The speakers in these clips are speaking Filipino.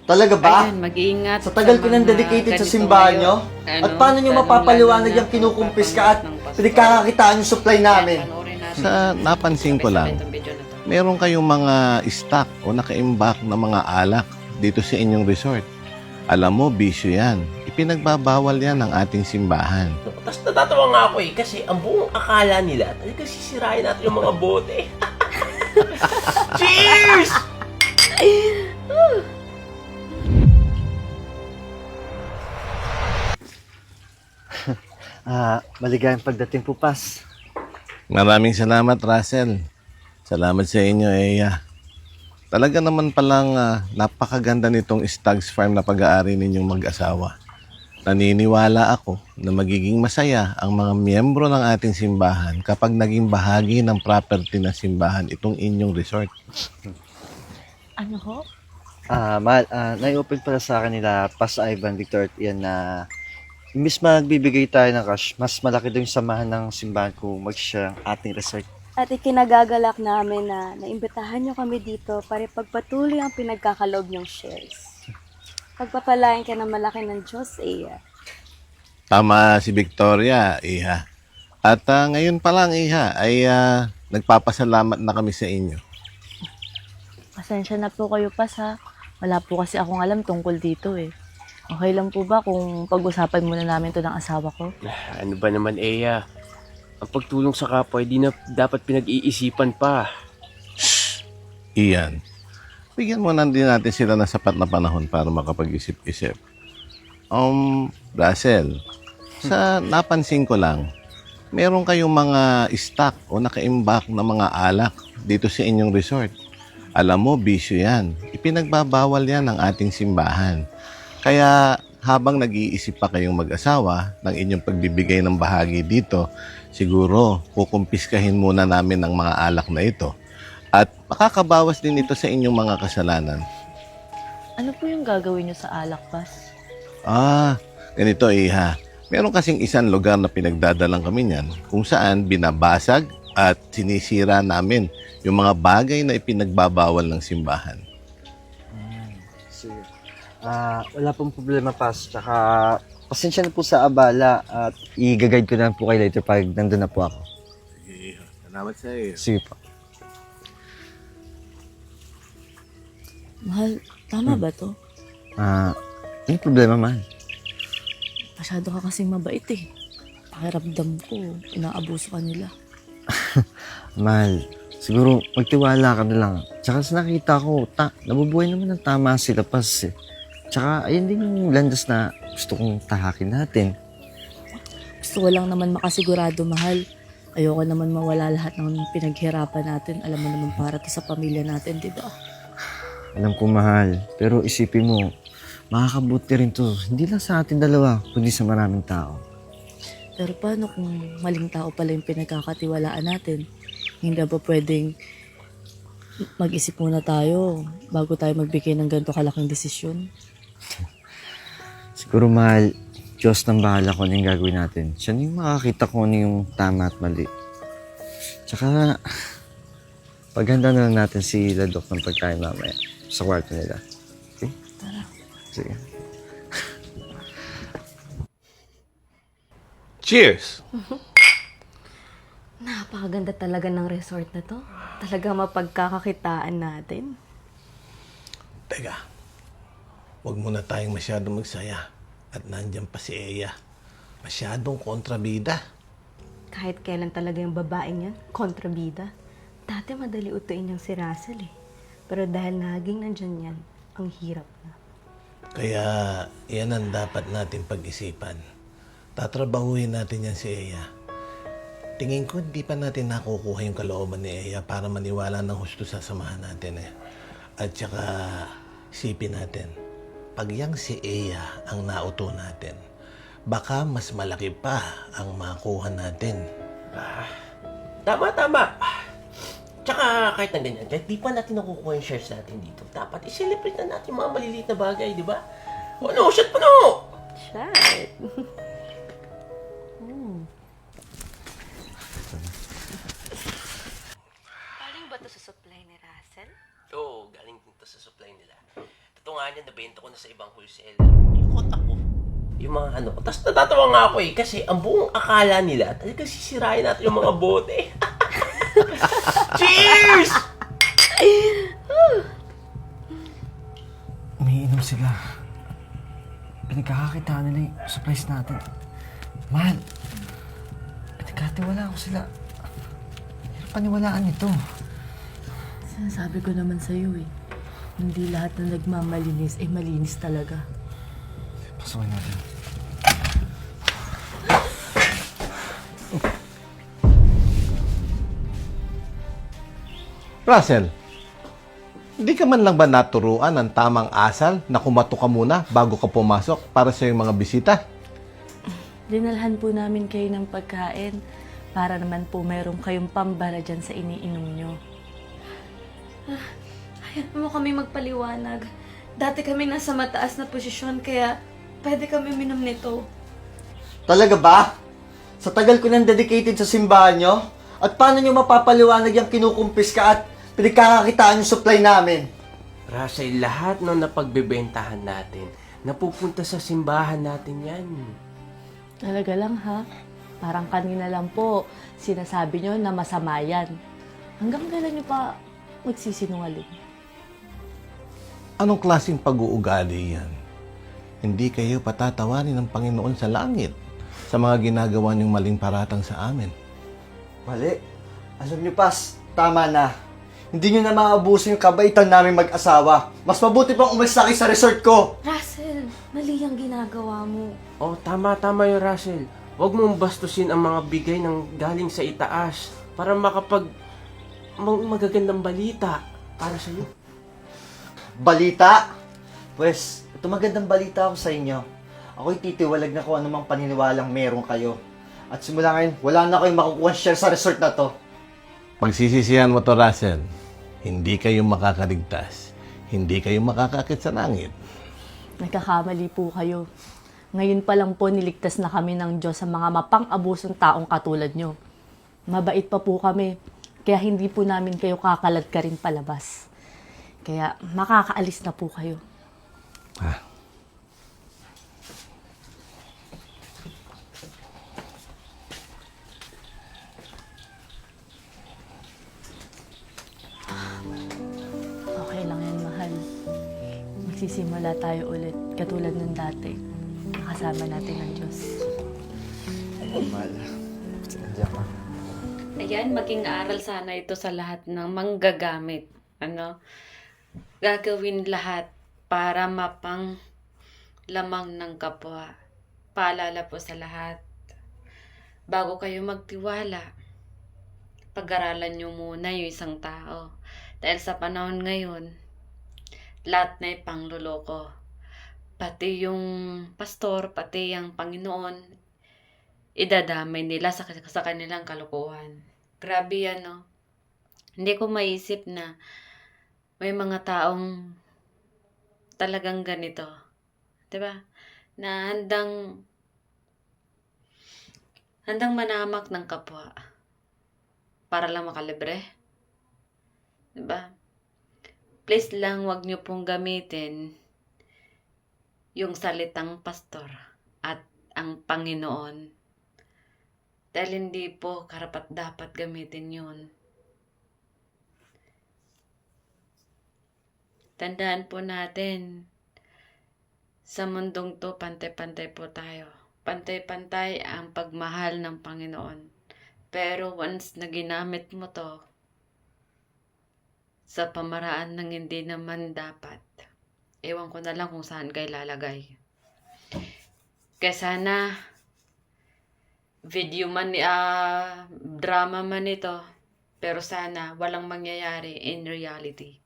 Talaga ba? Ayun, mag-iingat Sa tagal ko nang dedicated sa simbahan nyo? At paano nyo mapapaliwanag yung kinukumpiska at pinagkakakitaan yung supply namin? Sa napansin ko lang, meron kayong mga stock o nakaimbak na mga alak dito sa inyong resort. Alam mo, bisyo yan. Ipinagbabawal yan ng ating simbahan. Tapos natatawa nga ako kasi ang buong akala nila talagang sisirain natin yung mga bote. Cheers! Maligayang pagdating po, Pas. Maraming salamat, Russell. Salamat sa inyo, Eya. Talaga naman palang napakaganda nitong Stags Farm na pag-aari ninyong mag-asawa. Naniniwala ako na magiging masaya ang mga miyembro ng ating simbahan kapag naging bahagi ng property ng simbahan itong inyong resort. Ano ho? Nai-open pala sa akin nila Pas Ivan, Victor at Ian na imbis magbibigay tayo ng cash, mas malaki daw yung samahan ng simbahan kung mag-share ang ating resort. At ikinagagalak namin na naimbitahan nyo kami dito para pagpatuloy ang pinagkakaloob nyong shares. Pagpapalain ka ng malaki ng Diyos, Tama si Victoria, Iha. At ngayon pa lang, Iha, ay nagpapasalamat na kami sa inyo. Pasensya na po kayo, Pas, ha. Wala po kasi akong alam tungkol dito eh. Okay lang po ba kung pag-usapan muna namin to ng asawa ko? Ano ba naman, Eya? Ang pagtulong sa kapwa, di na dapat pinag-iisipan pa. Iyan, bigyan mo din natin sila ng sapat na panahon para makapag-isip-isip. Russell, sa napansin ko lang, meron kayong mga stock o nakaimbak na mga alak dito sa inyong resort. Alam mo, bisyo yan. Ipinagbabawal yan ng ating simbahan. Kaya habang nag-iisip pa kayong mag-asawa ng inyong pagbibigay ng bahagi dito, siguro kukumpiskahin muna namin ang mga alak na ito. At makakabawas din ito sa inyong mga kasalanan. Ano po yung gagawin nyo sa alak, Pas? Ganito, Iha. Meron kasing isang lugar na pinagdadalang kami niyan kung saan binabasag at sinisira namin yung mga bagay na ipinagbabawal ng simbahan. Sige. Wala pong problema, Pas. Tsaka, pasensya na po sa abala at i-guide ko na po kayo later pag nandun na po ako. Sige, Iha. Salamat sa iyo. Sige po. Mahal, tama ba to? Ano problema, man? Masyado ka kasing mabait eh. Pakiramdam ko, inaabuso ka nila. Mahal, siguro magtiwala ka na lang. Tsaka sa nakita ko, nabubuhay naman ng tama sila, Pas eh. Tsaka ayun din yung landas na gusto kong tahakin natin. Gusto ko lang naman makasigurado, mahal. Ayoko naman mawala lahat ng pinaghirapan natin. Alam mo naman para to sa pamilya natin, di ba? Alam ko, mahal. Pero isipin mo, makakabuti rin to. Hindi lang sa atin dalawa, kundi sa maraming tao. Pero paano kung maling tao pala yung pinagkakatiwalaan natin? Hindi ba pwedeng mag-isip muna tayo bago tayo magbigay ng ganito kalaking desisyon? Siguro, mahal, Diyos nang bahala kung ano yung gagawin natin. Siya na yung makakita kung ano yung tama at mali. Tsaka, paghanda na lang natin si Ladok ng pagkain mamaya sa kwarto nila. Okay? Tara. Sige. Cheers! Napakaganda talaga ng resort na to. Talaga mapagkakakitaan natin. Teka, huwag muna tayong masyadong magsaya. At nandyan pa si Eya. Masyadong kontrabida. Kahit kailan talaga yung babaeng yan, kontrabida. Dati madali utuin niyang si Russell eh. Pero dahil naging nandyan yan, ang hirap na. Kaya yan ang dapat natin pag-isipan. Tatrabahuhin natin yan si Eya. Tingin ko hindi pa natin nakukuha yung kalooban ni Eya para maniwala ng husto sa samahan natin eh. At saka isipin natin, pag yang si Eya ang nauto natin, baka mas malaki pa ang makuha natin. Tama. Tsaka kahit na ganyan, kahit di pa natin nakukuha yung shares natin dito, dapat i-celebrate na natin yung mga maliliit na bagay, di ba? Ano, shot pa no! Shot! Galing ba to sa supply ni Russell? Oo, galing dito sa supply nila. ito nga niya, nabenta ko na sa ibang wholesaler. Yung kontak ko. Yung mga ano ko. Tapos natatawa nga ako eh. Kasi ang buong akala nila, talagang sisirain natin yung mga bote. Cheers! Umiinom sila. Pinagkakakitaan nila yung supplies natin. Mahal, pinagkatiwala ko sila. Hirap paniwalaan ito. Sinasabi ko naman sa'yo eh. Hindi lahat na nagmamalinis ay malinis talaga. Pasukin natin. Russell, hindi ka man lang ba naturuan ng tamang asal na kumato ka muna bago ka pumasok para sa iyong mga bisita? Dinalhan po namin kayo ng pagkain para naman po mayroon kayong pambara dyan sa iniinom nyo. Hayaan mo kami magpaliwanag. Dati kami nasa mataas na posisyon, kaya pwede kami minom nito. Talaga ba? Sa tagal ko nang dedicated sa simbahan nyo? At paano nyo mapapaliwanag yung kinukumpis ka at pinagkakakitaan yung supply namin? Russell, lahat ng napagbebentahan natin, napupunta sa simbahan natin yan. Talaga lang ha? Parang kanina lang po, sinasabi nyo na masama yan. Hanggang kailan nyo pa magsisinungaling? Anong klaseng pag-uugali yan? Hindi kayo patatawanin ng Panginoon sa langit sa mga ginagawa niyong maling paratang sa amin. Mali. Alam nyo, Pas, tama na. Hindi nyo na maabuso yung kabaitan namin mag-asawa. Mas mabuti pang umalis na kayo sa resort ko. Russell, mali ang ginagawa mo. Oh, tama yung Russell. Huwag mong bastusin ang mga bigay ng galing sa itaas para magagandang balita para sa iyo. Balita? Pwes, ito magandang balita ako sa inyo. Ako'y titiwalag na kung anumang paniniwalang meron kayo. At simula ngayon, wala na kayong makukuha share sa resort na to. Pagsisisihan mo to, Russell. Hindi kayo makakaligtas. Hindi kayo makakakit sa langit. Nagkakamali po kayo. Ngayon pa lang po niligtas na kami ng Diyos sa mga mapang-abusong taong katulad nyo. Mabait pa po kami, kaya hindi po namin kayo kakalat ka rin palabas. Kaya makakaalis na po kayo. Okay lang yan, mahal. Magsisimula tayo ulit, katulad ng dati. Kasama natin ang Diyos. Mahal. Diyan ka. Ayan, maging aral sana ito sa lahat ng manggagamit. Gagawin lahat para mapang lamang ng kapwa. Paalala po sa lahat. Bago kayo magtiwala, pag-aralan nyo muna yung isang tao. Dahil sa panahon ngayon, lahat na pangluloko. Pati yung pastor, pati yung Panginoon, idadamay nila sa kanilang kalokohan. Grabe yan, no? Hindi ko maisip na may mga taong talagang ganito. 'Di ba? Na handang manamak ng kapwa para lang makalibre. 'Di ba? Please lang, wag niyo pong gamitin yung salitang pastor at ang Panginoon. Dahil hindi po karapat-dapat gamitin yun. Tandaan po natin, sa mundong to, pantay-pantay po tayo. Pantay-pantay ang pagmahal ng Panginoon. Pero once na ginamit mo to, sa pamaraan ng hindi naman dapat, ewan ko na lang kung saan kayo lalagay. Kaya sana, video man, drama man ito, pero sana walang mangyayari in reality.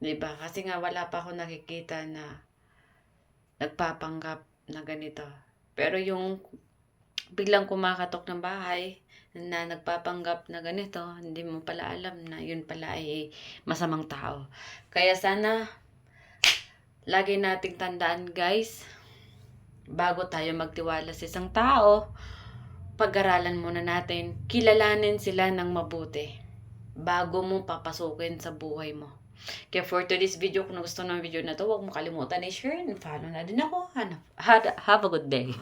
Diba? Kasi nga wala pa ako nakikita na nagpapanggap na ganito. Pero yung biglang kumakatok ng bahay na nagpapanggap na ganito, hindi mo pala alam na yun pala ay masamang tao. Kaya sana, lagi nating tandaan guys, bago tayo magtiwala sa isang tao, pag-aralan muna natin, kilalanin sila ng mabuti bago mo papasukin sa buhay mo. Kaya for today's video, kung gusto ng video na to, huwag mo kalimutan i-share and follow na din ako. Have a good day.